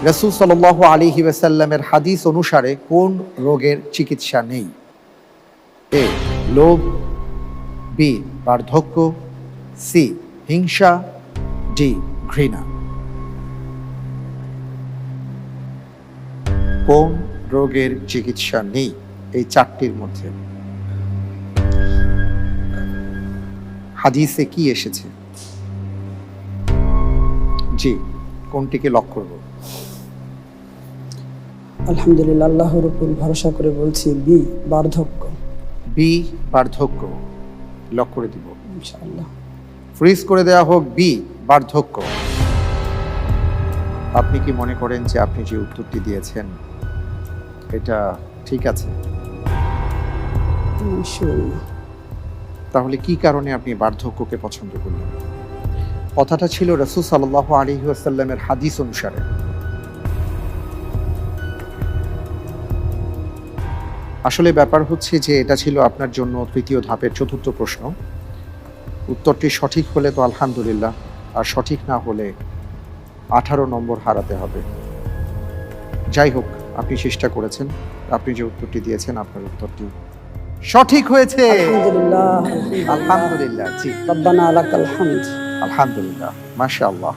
রাসূল সাল্লাল্লাহু আলাইহি ওয়াসাল্লামের হাদিস অনুসারে কোন রোগের চিকিৎসা নেই? এ লোভ, বি বার্ধক্য, সি হিংসা, ডি ঘৃণা। কোন রোগের চিকিৎসা নেই এই চারটির মধ্যে? হাদিসে কি এসেছে? জি, কোনটিকে লক করব? আলহামদুলিল্লাহ, আল্লাহর উপর ভরসা করে বলছি বি বার্ধক্য। বি বার্ধক্য লক করে দিব। ইনশাআল্লাহ। ফ্রিজ করে দেওয়া হোক বি বার্ধক্য। আপনি কি মনে করেন যে আপনি যে উত্তরটি দিয়েছেন এটা ঠিক আছে? ইনশাআল্লাহ। তাহলে কি কারণে আপনি বার্ধক্যকে পছন্দ করলেন? কথাটা ছিল রাসূল সাল্লাল্লাহু আলাইহি ওয়াসাল্লামের হাদিস অনুসারে। আসলে ব্যাপার হচ্ছে যে এটা ছিল আপনার জন্য তৃতীয় ধাপের চতুর্থ প্রশ্ন। উত্তরটি সঠিক হলে তো আলহামদুলিল্লাহ, আর সঠিক না হলে 18 নম্বর হারাতে হবে। যাই হোক, আপনি চেষ্টা করেছেন, আপনি যে উত্তরটি দিয়েছেন আপনার উত্তরটি সঠিক হয়েছে। আলহামদুলিল্লাহ। আলহামদুলিল্লাহ। জি, রব্বানা লাকাল হামদ। আলহামদুলিল্লাহ, মাশাআল্লাহ।